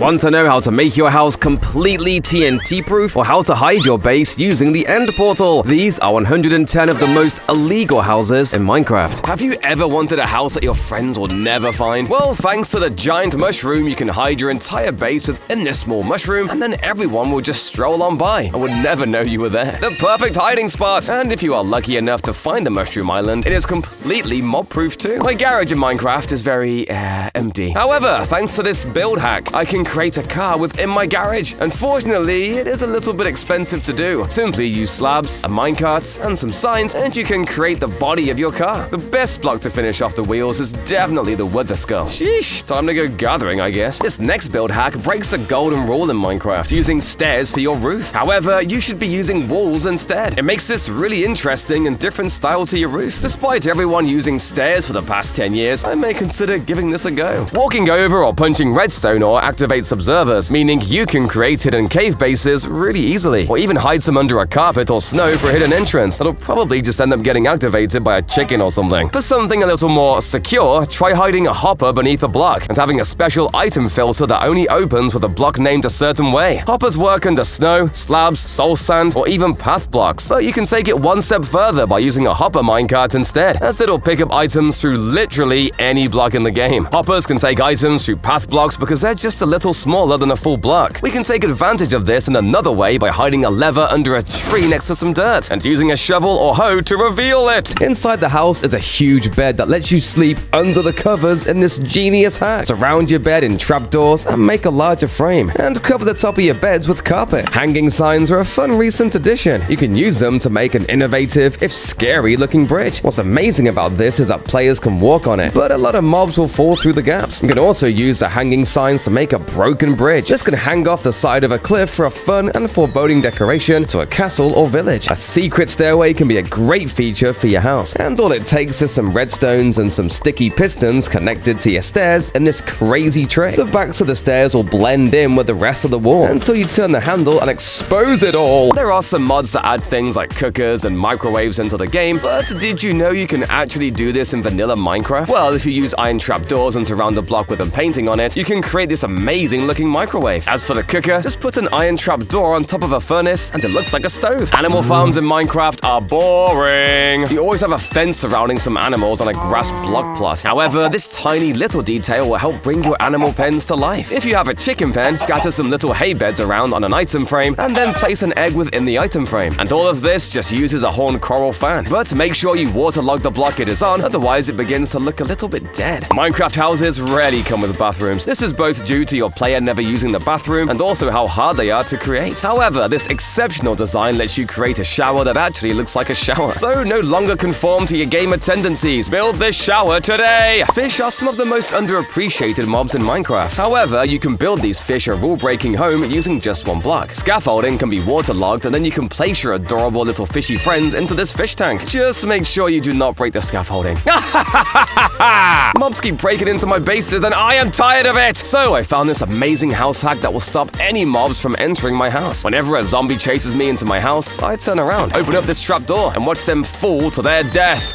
Want to know how to make your house completely TNT-proof or how to hide your base using the end portal? These are 110 of the most illegal houses in Minecraft. Have you ever wanted a house that your friends will never find? Well, thanks to the giant mushroom, you can hide your entire base within this small mushroom, and then everyone will just stroll on by and would never know you were there. The perfect hiding spot! And if you are lucky enough to find the mushroom island, it is completely mob-proof too. My garage in Minecraft is very, empty. However, thanks to this build hack, I can create a car within my garage. Unfortunately, it is a little bit expensive to do. Simply use slabs, a minecart, and some signs, and you can create the body of your car. The best block to finish off the wheels is definitely the wither skull. Sheesh, time to go gathering, I guess. This next build hack breaks the golden rule in Minecraft, using stairs for your roof. However, you should be using walls instead. It makes this really interesting and different style to your roof. Despite everyone using stairs for the past 10 years, I may consider giving this a go. Walking over or punching redstone ore activates observers, meaning you can create hidden cave bases really easily, or even hide some under a carpet or snow for a hidden entrance that'll probably just end up getting activated by a chicken or something. For something a little more secure, try hiding a hopper beneath a block and having a special item filter that only opens with a block named a certain way. Hoppers work under snow, slabs, soul sand, or even path blocks, but you can take it one step further by using a hopper minecart instead, as it'll pick up items through literally any block in the game. Hoppers can take items through path blocks because they're just a little smaller than a full block. We can take advantage of this in another way by hiding a lever under a tree next to some dirt and using a shovel or hoe to reveal it. Inside the house is a huge bed that lets you sleep under the covers in this genius hack. Surround your bed in trapdoors and make a larger frame, and cover the top of your beds with carpet. Hanging signs are a fun recent addition. You can use them to make an innovative, if scary looking bridge. What's amazing about this is that players can walk on it, but a lot of mobs will fall through the gaps. You can also use the hanging signs to make a broken bridge. This can hang off the side of a cliff for a fun and foreboding decoration to a castle or village. A secret stairway can be a great feature for your house, and all it takes is some redstones and some sticky pistons connected to your stairs in this crazy trick. The backs of the stairs will blend in with the rest of the wall until you turn the handle and expose it all. There are some mods that add things like cookers and microwaves into the game, but did you know you can actually do this in vanilla Minecraft? Well, if you use iron trapdoors and surround the block with a painting on it, you can create this amazing looking microwave. As for the cooker, just put an iron trapdoor on top of a furnace and it looks like a stove. Animal farms in Minecraft are boring. You always have a fence surrounding some animals on a grass block plot. However, this tiny little detail will help bring your animal pens to life. If you have a chicken pen, scatter some little hay beds around on an item frame and then place an egg within the item frame. And all of this just uses a horn coral fan. But make sure you waterlog the block it is on, otherwise it begins to look a little bit dead. Minecraft houses rarely come with bathrooms. This is both due to your player never using the bathroom and also how hard they are to create. However, this exceptional design lets you create a shower that actually looks like a shower. So no longer conform to your gamer tendencies. Build this shower today! Fish are some of the most underappreciated mobs in Minecraft. However, you can build these fish a rule-breaking home using just one block. Scaffolding can be waterlogged and then you can place your adorable little fishy friends into this fish tank. Just make sure you do not break the scaffolding. Mobs keep breaking into my bases and I am tired of it! So I found this amazing house hack that will stop any mobs from entering my house. Whenever a zombie chases me into my house, I turn around, open up this trapdoor, and watch them fall to their death.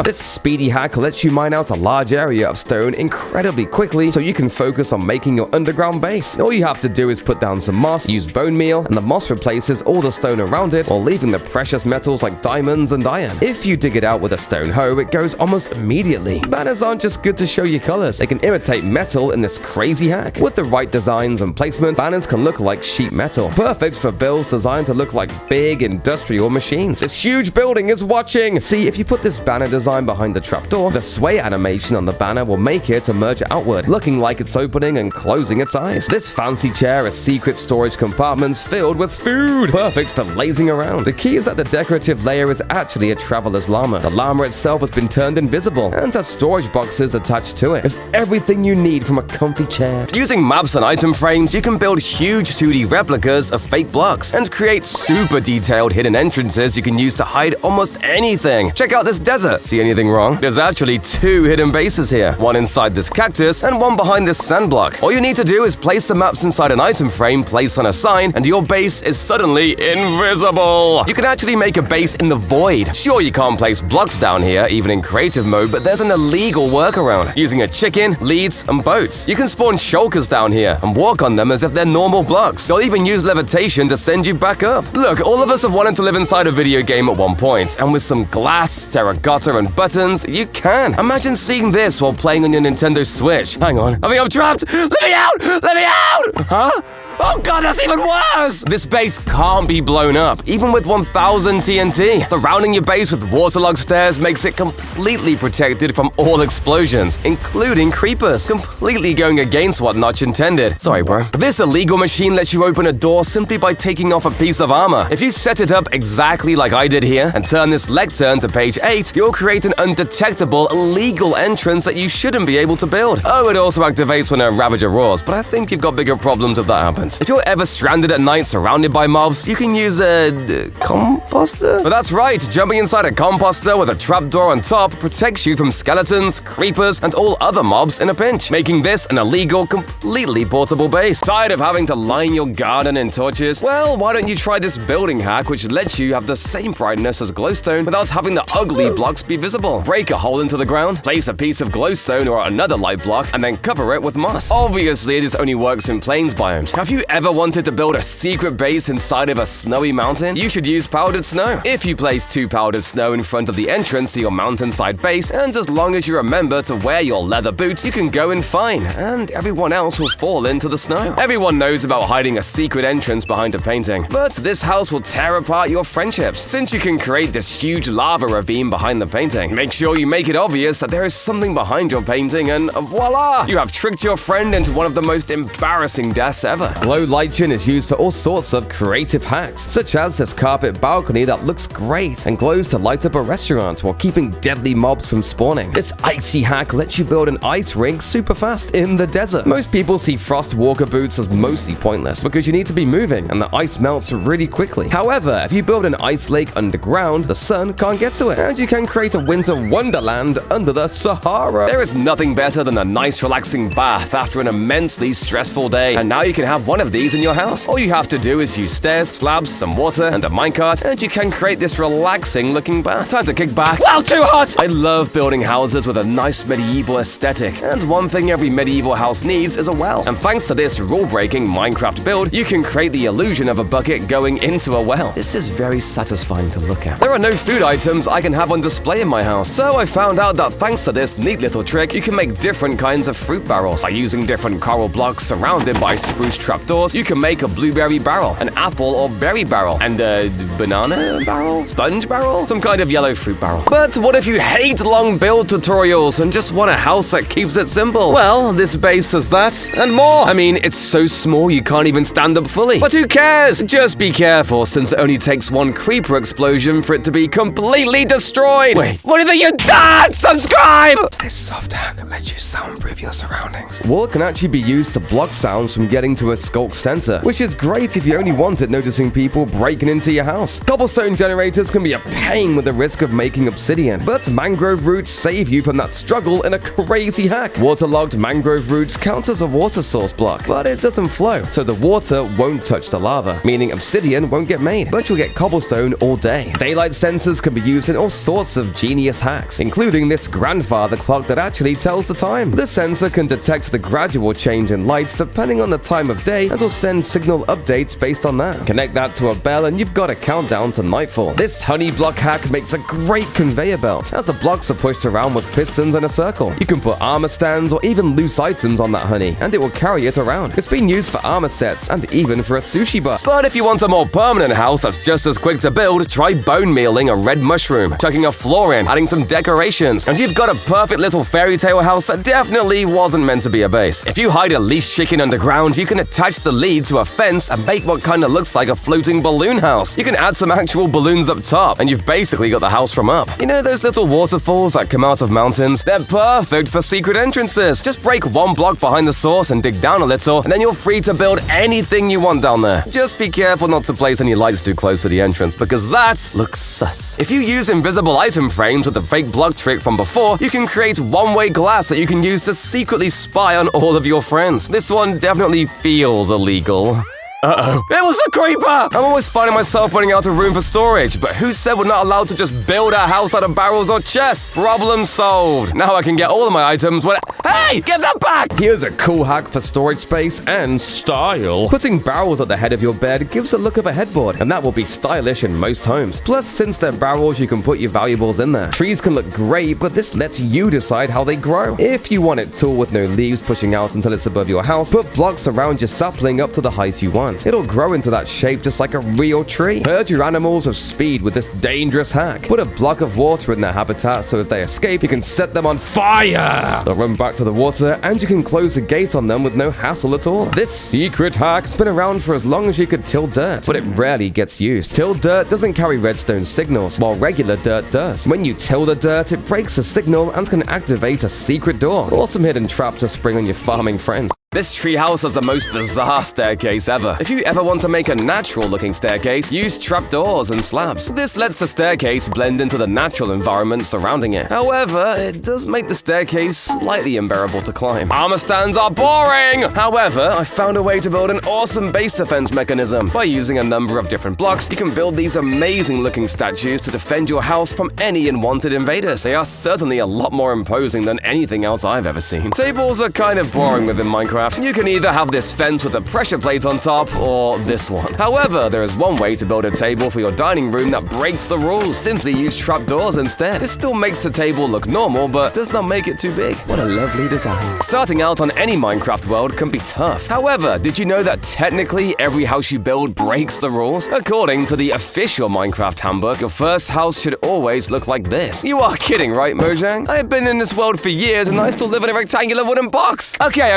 This speedy hack lets you mine out a large area of stone incredibly quickly so you can focus on making your underground base. All you have to do is put down some moss, use bone meal, and the moss replaces all the stone around it while leaving the precious metals like diamonds and iron. If you dig it out with a stone hoe, it goes almost immediately. Banners aren't just good to show your colors, they can imitate metal in this crazy hack. With the right designs and placement, banners can look like sheet metal. Perfect for builds designed to look like big industrial machines. This huge building is watching! See, if you put this banner design behind the trapdoor, the sway animation on the banner will make it emerge outward, looking like it's opening and closing its eyes. This fancy chair has secret storage compartments filled with food, perfect for lazing around. The key is that the decorative layer is actually a traveler's llama. The llama itself has been turned invisible and has storage boxes attached to it. It's everything you need from a comfy chair. Using maps and item frames, you can build huge 2D replicas of fake blocks and create super detailed hidden entrances you can use to hide almost anything. Check out this desert. See anything wrong? There's actually 2 hidden bases here, one inside this cactus and one behind this sand block. All you need to do is place the maps inside an item frame placed on a sign and your base is suddenly invisible. You can actually make a base in the void. Sure, you can't place blocks down here, even in creative mode, but there's an illegal workaround. Using a chicken, leads, and boats, you can spawn shulkers down here and walk on them as if they're normal blocks. They'll even use levitation to send you back up. Look, all of us have wanted to live inside a video game at one point, and with some glass, terracotta, and buttons, you can. Imagine seeing this while playing on your Nintendo Switch. Hang on, I think I'm trapped! Let me out! Let me out! Huh? Oh god, that's even worse! This base can't be blown up, even with 1000 TNT. Surrounding your base with waterlogged stairs makes it completely protected from all explosions, including creepers, completely going against what Notch intended. Sorry, bro. This illegal machine lets you open a door simply by taking off a piece of armor. If you set it up exactly like I did here and turn this lectern to page 8, you'll create an undetectable, illegal entrance that you shouldn't be able to build. Oh, it also activates when a Ravager roars, but I think you've got bigger problems if that happens. If you're ever stranded at night surrounded by mobs, you can use a composter? But that's right, jumping inside a composter with a trapdoor on top protects you from skeletons, creepers, and all other mobs in a pinch, making this an illegal, completely portable base. Tired of having to line your garden in torches? Well, why don't you try this building hack which lets you have the same brightness as glowstone without having the ugly blocks be visible. Break a hole into the ground, place a piece of glowstone or another light block, and then cover it with moss. Obviously, this only works in plains biomes. Have you ever wanted to build a secret base inside of a snowy mountain? You should use powdered snow. If you place 2 powdered snow in front of the entrance to your mountainside base, and as long as you remember to wear your leather boots, you can go in fine, and everyone else will fall into the snow. Everyone knows about hiding a secret entrance behind a painting, but this house will tear apart your friendships, since you can create this huge lava ravine behind the painting. Make sure you make it obvious that there is something behind your painting, and voila! You have tricked your friend into one of the most embarrassing deaths ever. Glow Lichen is used for all sorts of creative hacks, such as this carpet balcony that looks great and glows to light up a restaurant while keeping deadly mobs from spawning. This icy hack lets you build an ice rink super fast in the desert. Most people see frost walker boots as mostly pointless because you need to be moving and the ice melts really quickly. However, if you build an ice lake underground, the sun can't get to it, and you can create a winter wonderland under the Sahara. There is nothing better than a nice relaxing bath after an immensely stressful day, and now you can have one of these in your house. All you have to do is use stairs, slabs, some water, and a minecart, and you can create this relaxing looking bath. Time to kick back. Wow, too hot! I love building houses with a nice medieval aesthetic, and one thing every medieval house needs is a well. And thanks to this rule-breaking Minecraft build, you can create the illusion of a bucket going into a well. This is very satisfying to look at. There are no food items I can have on display in my house, so I found out that thanks to this neat little trick, you can make different kinds of fruit barrels. By using different coral blocks surrounded by spruce trapdoors, you can make a blueberry barrel, an apple or berry barrel, and a banana barrel? Sponge barrel? Some kind of yellow fruit barrel. But what if you hate long build tutorials and just want a house that keeps it simple? Well, this base has that, and more. I mean, it's so small you can't even stand up fully. But who cares? Just be careful, since it only takes one creeper explosion for it to be completely destroyed. Wait, what if you dad? Subscribe! This soft hack lets you soundproof your surroundings. Wool can actually be used to block sounds from getting to a skulk sensor, which is great if you only wanted noticing people breaking into your house. Cobblestone generators can be a pain with the risk of making obsidian, but mangrove roots save you from that struggle in a crazy hack. Waterlogged mangrove roots count as a water source block, but it doesn't flow, so the water won't touch the lava, meaning obsidian won't get made, but you'll get cobblestone all day. Daylight sensors can be used in all sorts of genius hacks, including this grandfather clock that actually tells the time. This sensor can detect the gradual change in lights depending on the time of day and will send signal updates based on that. Connect that to a bell and you've got a countdown to nightfall. This honey block hack makes a great conveyor belt, as the blocks are pushed around with pistons in a circle. You can put armor stands or even loose items on that honey, and it will carry it around. It's been used for armor sets and even for a sushi bar. But if you want a more permanent house that's just as quick to build, try bone mealing a red mushroom, chucking a floor in, adding some decorations, and you've got a perfect little fairy tale house that definitely wasn't meant to be a base. If you hide a leashed chicken underground, you can attach the lead to a fence and make what kind of looks like a floating balloon house. You can add some actual balloons up top, and you've basically got the house from up. You know those little waterfalls that come out of mountains? They're perfect for secret entrances. Just break one block behind the source and dig down a little, and then you're free to build anything you want down there. Just be careful not to place any lights too close to the entrance, because that looks sus. If you use invisible item frames with the fake block trick from before, you can create one-way glass that you can use to secretly spy on all of your friends. This one definitely feels illegal. Uh-oh. It was a creeper! I'm always finding myself running out of room for storage, but who said we're not allowed to just build our house out of barrels or chests? Problem solved. Now I can get all of my items when— Hey! Give that back! Here's a cool hack for storage space and style. Putting barrels at the head of your bed gives a look of a headboard, and that will be stylish in most homes. Plus, since they're barrels, you can put your valuables in there. Trees can look great, but this lets you decide how they grow. If you want it tall with no leaves pushing out until it's above your house, put blocks around your sapling up to the height you want. It'll grow into that shape just like a real tree. Herd your animals with speed with this dangerous hack. Put a block of water in their habitat so if they escape, you can set them on fire. They'll run back to the water and you can close the gate on them with no hassle at all. This secret hack's been around for as long as you could till dirt, but it rarely gets used. Till dirt doesn't carry redstone signals, while regular dirt does. When you till the dirt, it breaks the signal and can activate a secret door. Awesome hidden trap to spring on your farming friends. This treehouse has the most bizarre staircase ever. If you ever want to make a natural-looking staircase, use trapdoors and slabs. This lets the staircase blend into the natural environment surrounding it. However, it does make the staircase slightly unbearable to climb. Armor stands are boring! However, I found a way to build an awesome base defense mechanism. By using a number of different blocks, you can build these amazing-looking statues to defend your house from any unwanted invaders. They are certainly a lot more imposing than anything else I've ever seen. Tables are kind of boring within Minecraft. You can either have this fence with a pressure plate on top, or this one. However, there is one way to build a table for your dining room that breaks the rules. Simply use trapdoors instead. This still makes the table look normal, but does not make it too big. What a lovely design. Starting out on any Minecraft world can be tough. However, did you know that technically every house you build breaks the rules? According to the official Minecraft handbook, your first house should always look like this. You are kidding, right, Mojang? I have been in this world for years and I still live in a rectangular wooden box. Okay,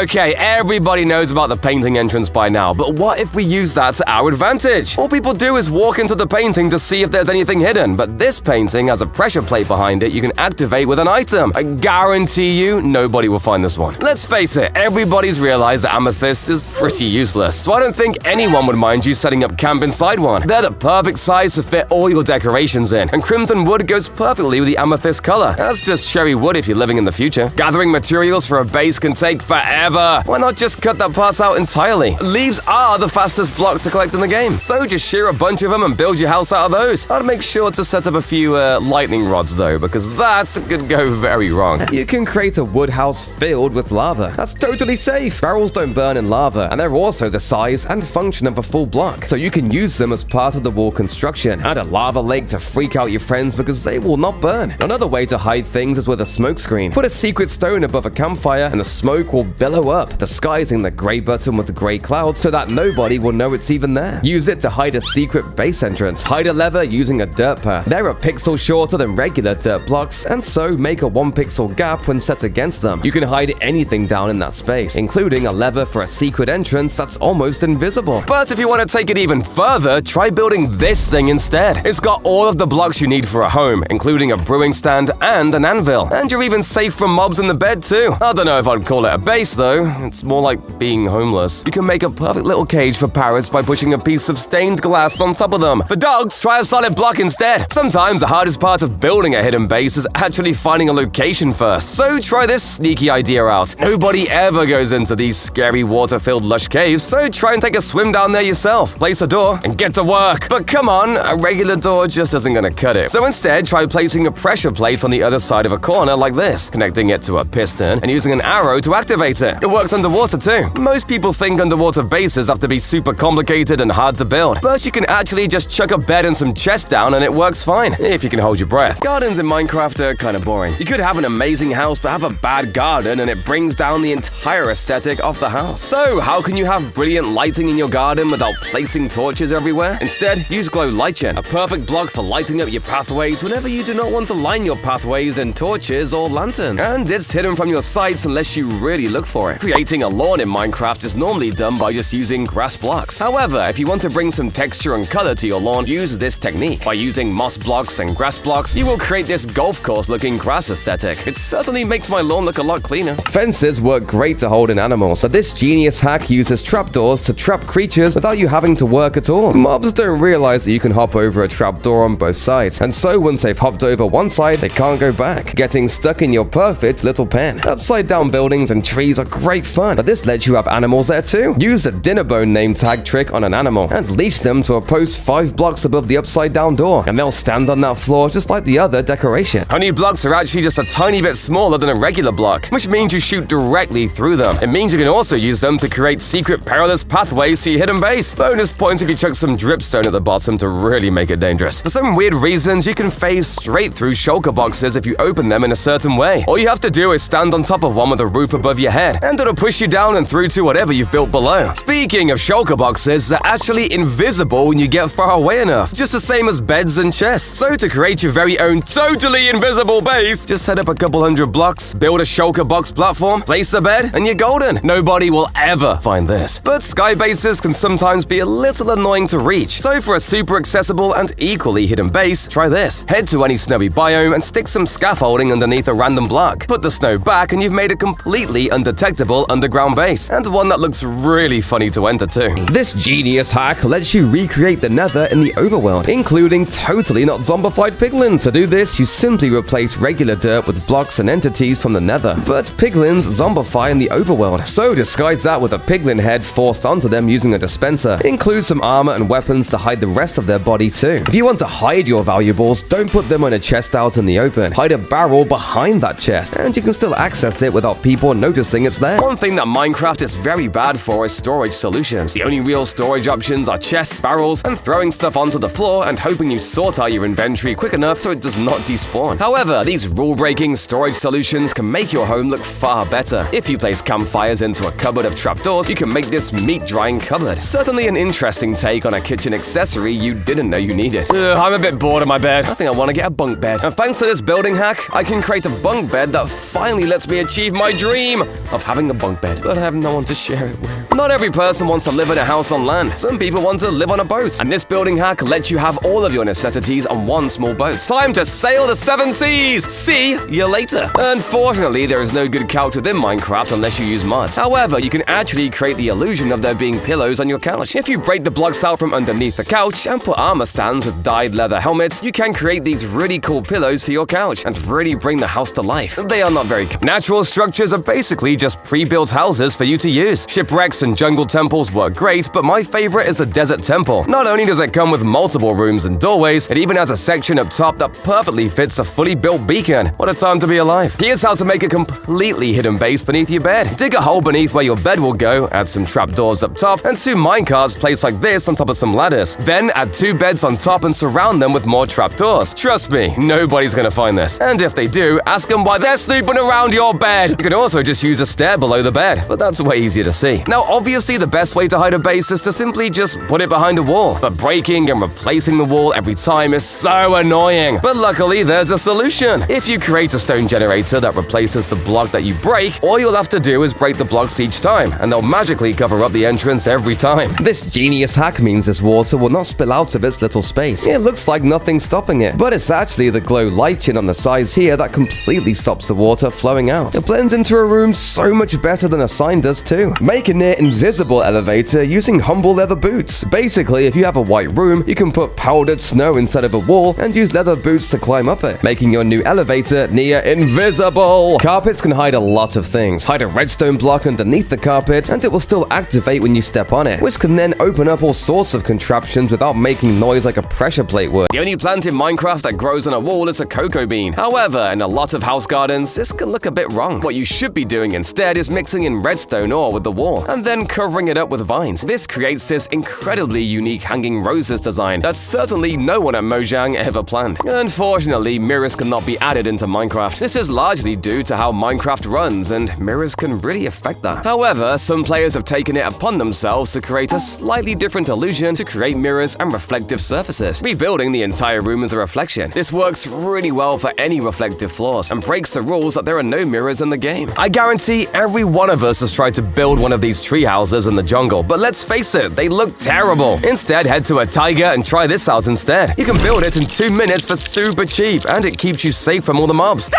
everybody knows about the painting entrance by now, but what if we use that to our advantage? All people do is walk into the painting to see if there's anything hidden, but this painting has a pressure plate behind it you can activate with an item. I guarantee you, nobody will find this one. Let's face it, everybody's realized that amethyst is pretty useless, so I don't think anyone would mind you setting up camp inside one. They're the perfect size to fit all your decorations in, and crimson wood goes perfectly with the amethyst color. That's just cherry wood if you're living in the future. Gathering materials for a base can take forever. Why not just cut that part out entirely? Leaves are the fastest block to collect in the game, so just shear a bunch of them and build your house out of those. I'd make sure to set up a few lightning rods though, because that could go very wrong. You can create a wood house filled with lava. That's totally safe. Barrels don't burn in lava, and they're also the size and function of a full block, so you can use them as part of the wall construction. Add a lava lake to freak out your friends because they will not burn. Another way to hide things is with a smoke screen. Put a secret stone above a campfire and the smoke will billow up, disguising the gray button with the gray clouds so that nobody will know it's even there. Use it to hide a secret base entrance. Hide a lever using a dirt path. They're a pixel shorter than regular dirt blocks, and so make a 1 pixel gap when set against them. You can hide anything down in that space, including a lever for a secret entrance that's almost invisible. But if you want to take it even further, try building this thing instead. It's got all of the blocks you need for a home, including a brewing stand and an anvil. And you're even safe from mobs in the bed too. I don't know if I'd call it a base though. It's more like being homeless. You can make a perfect little cage for parrots by pushing a piece of stained glass on top of them. For dogs, try a solid block instead. Sometimes the hardest part of building a hidden base is actually finding a location first. So try this sneaky idea out. Nobody ever goes into these scary water-filled lush caves, so try and take a swim down there yourself. Place a door and get to work. But come on, a regular door just isn't gonna cut it. So instead, try placing a pressure plate on the other side of a corner like this, connecting it to a piston and using an arrow to activate it. It works underwater too. Most people think underwater bases have to be super complicated and hard to build, but you can actually just chuck a bed and some chests down and it works fine, if you can hold your breath. Gardens in Minecraft are kind of boring. You could have an amazing house but have a bad garden and it brings down the entire aesthetic of the house. So how can you have brilliant lighting in your garden without placing torches everywhere? Instead, use glow lighting, a perfect block for lighting up your pathways whenever you do not want to line your pathways in torches or lanterns. And it's hidden from your sights unless you really look for it. Creating a lawn in Minecraft is normally done by just using grass blocks. However, if you want to bring some texture and color to your lawn, use this technique. By using moss blocks and grass blocks, you will create this golf course looking grass aesthetic. It certainly makes my lawn look a lot cleaner. Fences work great to hold in animals, so this genius hack uses trapdoors to trap creatures without you having to work at all. Mobs don't realize that you can hop over a trapdoor on both sides, and so once they've hopped over one side, they can't go back, getting stuck in your perfect little pen. Upside down buildings and trees are great fun. fun, but this lets you have animals there too. Use the dinner bone name tag trick on an animal and leash them to a post 5 blocks above the upside down door, and they'll stand on that floor just like the other decoration. Honey blocks are actually just a tiny bit smaller than a regular block, which means you shoot directly through them. It means you can also use them to create secret perilous pathways to your hidden base. Bonus points if you chuck some dripstone at the bottom to really make it dangerous. For some weird reasons, you can phase straight through shulker boxes if you open them in a certain way. All you have to do is stand on top of one with a roof above your head, and it'll push you down and through to whatever you've built below. Speaking of shulker boxes, they're actually invisible when you get far away enough, just the same as beds and chests. So to create your very own totally invisible base, just head up a couple hundred blocks, build a shulker box platform, place a bed, and you're golden. Nobody will ever find this. But sky bases can sometimes be a little annoying to reach, so for a super accessible and equally hidden base, try this. Head to any snowy biome and stick some scaffolding underneath a random block. Put the snow back and you've made a completely undetectable underground base, and one that looks really funny to enter too. This genius hack lets you recreate the nether in the overworld, including totally not zombified piglins. To do this, you simply replace regular dirt with blocks and entities from the nether, but piglins zombify in the overworld, so disguise that with a piglin head forced onto them using a dispenser. Include some armor and weapons to hide the rest of their body too. If you want to hide your valuables, don't put them on a chest out in the open. Hide a barrel behind that chest, and you can still access it without people noticing it's there. One thing that Minecraft is very bad for is storage solutions. The only real storage options are chests, barrels, and throwing stuff onto the floor and hoping you sort out your inventory quick enough so it does not despawn. However, these rule-breaking storage solutions can make your home look far better. If you place campfires into a cupboard of trapdoors, you can make this meat-drying cupboard. Certainly an interesting take on a kitchen accessory you didn't know you needed. I'm a bit bored of my bed. I think I want to get a bunk bed. And thanks to this building hack, I can create a bunk bed that finally lets me achieve my dream of having a bunk bed, but I have no one to share it with. Not every person wants to live in a house on land. Some people want to live on a boat, and this building hack lets you have all of your necessities on one small boat. Time to sail the 7 seas! See you later. Unfortunately, there is no good couch within Minecraft unless you use mods. However, you can actually create the illusion of there being pillows on your couch. If you break the blocks out from underneath the couch and put armor stands with dyed leather helmets, you can create these really cool pillows for your couch and really bring the house to life. They are not very natural structures are basically just pre-built houses for you to use. Shipwrecks and jungle temples work great, but my favorite is the desert temple. Not only does it come with multiple rooms and doorways, it even has a section up top that perfectly fits a fully built beacon. What a time to be alive. Here's how to make a completely hidden base beneath your bed. Dig a hole beneath where your bed will go, add some trapdoors up top, and 2 minecarts placed like this on top of some ladders. Then add 2 beds on top and surround them with more trapdoors. Trust me, nobody's gonna find this. And if they do, ask them why they're snooping around your bed. You can also just use a stair below the bed, but that's way easier to see. Now, obviously, the best way to hide a base is to simply just put it behind a wall, but breaking and replacing the wall every time is so annoying. But luckily, there's a solution. If you create a stone generator that replaces the block that you break, all you'll have to do is break the blocks each time, and they'll magically cover up the entrance every time. This genius hack means this water will not spill out of its little space. It looks like nothing's stopping it, but it's actually the glow lichen on the sides here that completely stops the water flowing out. It blends into a room so much better than a sign does too. Make a near invisible elevator using humble leather boots. Basically, if you have a white room, you can put powdered snow instead of a wall and use leather boots to climb up it, making your new elevator near invisible. Carpets can hide a lot of things. Hide a redstone block underneath the carpet and it will still activate when you step on it, which can then open up all sorts of contraptions without making noise like a pressure plate would. The only plant in Minecraft that grows on a wall is a cocoa bean. However, in a lot of house gardens, this can look a bit wrong. What you should be doing instead is mixing in redstone ore with the wall and then covering it up with vines. This creates this incredibly unique hanging roses design that certainly no one at Mojang ever planned. Unfortunately, mirrors cannot be added into Minecraft. This is largely due to how Minecraft runs, and mirrors can really affect that. However, some players have taken it upon themselves to create a slightly different illusion to create mirrors and reflective surfaces, rebuilding the entire room as a reflection. This works really well for any reflective floors and breaks the rules that there are no mirrors in the game. I guarantee every one of us has tried to build one of these tree houses in the jungle, but let's face it, they look terrible. Instead, head to a taiga and try this out instead. You can build it in 2 minutes for super cheap, and it keeps you safe from all the mobs.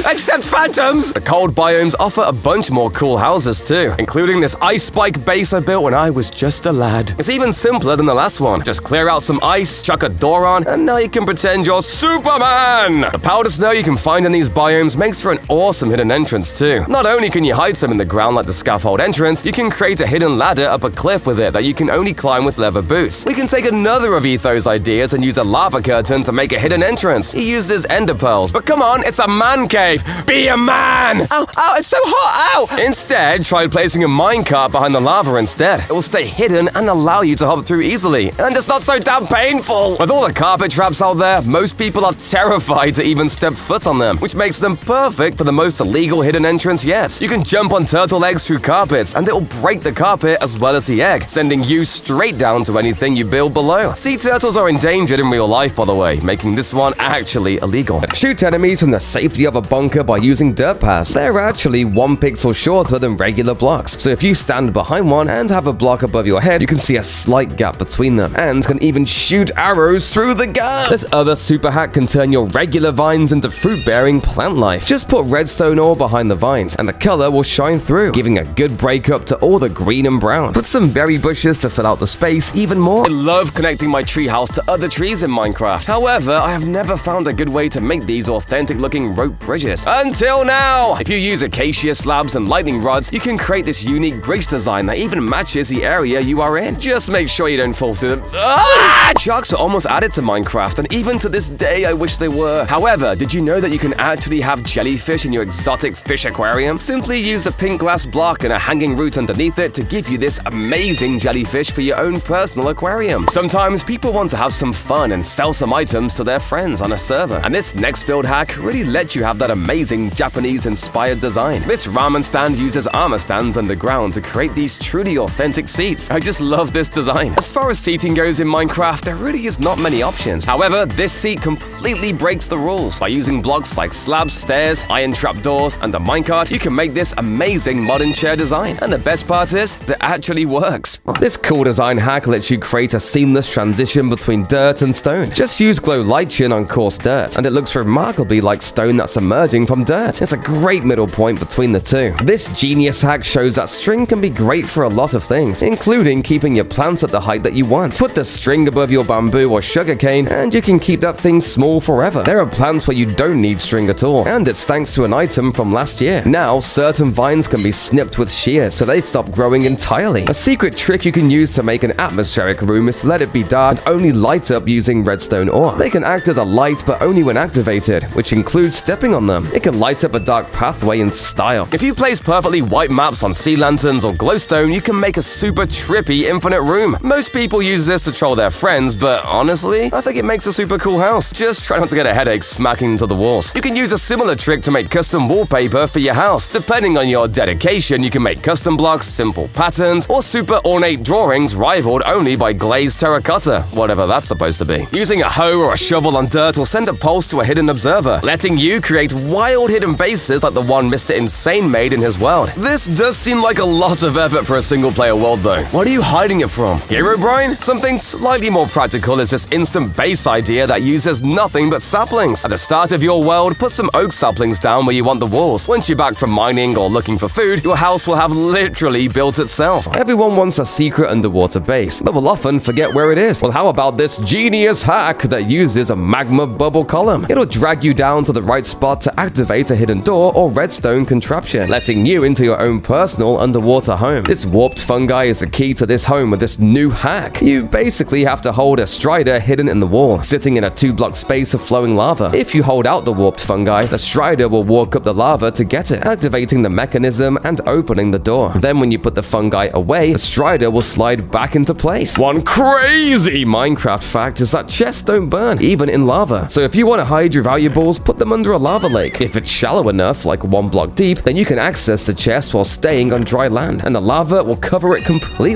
Except phantoms! The cold biomes offer a bunch more cool houses too, including this ice spike base I built when I was just a lad. It's even simpler than the last one. Just clear out some ice, chuck a door on, and now you can pretend you're Superman! The powder snow you can find in these biomes makes for an awesome hidden entrance too. Not only can you hide some in the ground like the scaffold entrance, you can create a hidden ladder up a cliff with it that you can only climb with leather boots. We can take another of Etho's ideas and use a lava curtain to make a hidden entrance. He uses ender pearls, but come on, it's a man cave. Be a man! Ow, ow, it's so hot, ow! Instead, try placing a minecart behind the lava instead. It will stay hidden and allow you to hop through easily, and it's not so damn painful. With all the carpet traps out there, most people are terrified to even step foot on them, which makes them perfect for the most illegal hidden entrance yet. You can jump on turtle eggs through carpets, and it'll break the carpet as well as the egg, sending you straight down to anything you build below. Sea turtles are endangered in real life, by the way, making this one actually illegal. Shoot enemies from the safety of a bunker by using dirt paths. They're actually 1 pixel shorter than regular blocks, so if you stand behind one and have a block above your head, you can see a slight gap between them, and can even shoot arrows through the gap. This other super hack can turn your regular vines into fruit-bearing plant life. Just put redstone ore behind the vines, and the color will shine through, giving a good breakup to all the green and brown. Put some berry bushes to fill out the space even more. I love connecting my treehouse to other trees in Minecraft. However, I have never found a good way to make these authentic-looking rope bridges. Until now! If you use acacia slabs and lightning rods, you can create this unique bridge design that even matches the area you are in. Just make sure you don't fall through the... Sharks were almost added to Minecraft, and even to this day, I wish they were. However, did you know that you can actually have jellyfish in your exotic fish aquarium? Simply use a pink glass block and a hanging root underneath it to give you this amazing jellyfish for your own personal aquarium. Sometimes people want to have some fun and sell some items to their friends on a server, and this next build hack really lets you have that amazing Japanese-inspired design. This ramen stand uses armor stands underground to create these truly authentic seats. I just love this design. As far as seating goes in Minecraft, there really is not many options. However, this seat completely breaks the rules. By using blocks like slabs, stairs, iron trapdoors, and a minecart, you can make this amazing modern chair design. And the best part is, it actually works. This cool design hack lets you create a seamless transition between dirt and stone. Just use glow lichen on coarse dirt, and it looks remarkably like stone that's emerging from dirt. It's a great middle point between the two. This genius hack shows that string can be great for a lot of things, including keeping your plants at the height that you want. Put the string above your bamboo or sugarcane, and you can keep that thing small forever. There are plants where you don't need string at all, and it's thanks to an item from last year. Now, certain vines can be snipped with shears, so they stop growing entirely. A secret trick you can use to make an atmospheric room is to let it be dark and only light up using redstone ore. They can act as a light, but only when activated, which includes stepping on them. It can light up a dark pathway in style. If you place perfectly white maps on sea lanterns or glowstone, you can make a super trippy infinite room. Most people use this to troll their friends, but honestly, I think it makes a super cool house. Just try not to get a headache smacking into the walls. You can use a similar trick to make custom wallpaper for your house. Depending on your dedication, you can make custom blocks, simple patterns, or super ornate drawings rivaled only by glazed terracotta, whatever that's supposed to be. Using a hoe or a shovel on dirt will send a pulse to a hidden observer, letting you create wild hidden bases like the one Mr. Insane made in his world. This does seem like a lot of effort for a single-player world though. What are you hiding it from? Herobrine? Something slightly more practical is this instant base idea that uses nothing but saplings. At the start of your world, put some oak saplings down where you want the walls. Once you're back from mining or looking for food, your house will have literally built itself. Everyone wants a secret underwater base, but will often forget where it is. Well, how about this genius hack that uses a magma bubble column? It'll drag you down to the right spot to activate a hidden door or redstone contraption, letting you into your own personal underwater home. This warped fungi is the key to this home with this new hack. You basically have to hold a strider hidden in the wall, sitting in a 2-block space of flowing lava. If you hold out the warped fungi, the strider will walk up the lava to get it, activating the mechanism and opening the door. Then when you put the fungi away, the strider will slide back into place. One crazy Minecraft fact is that chests don't burn, even in lava. So if you want to hide your valuables, put them under a lava lake. If it's shallow enough, like 1 block deep, then you can access the chest while staying on dry land, and the lava will cover it completely.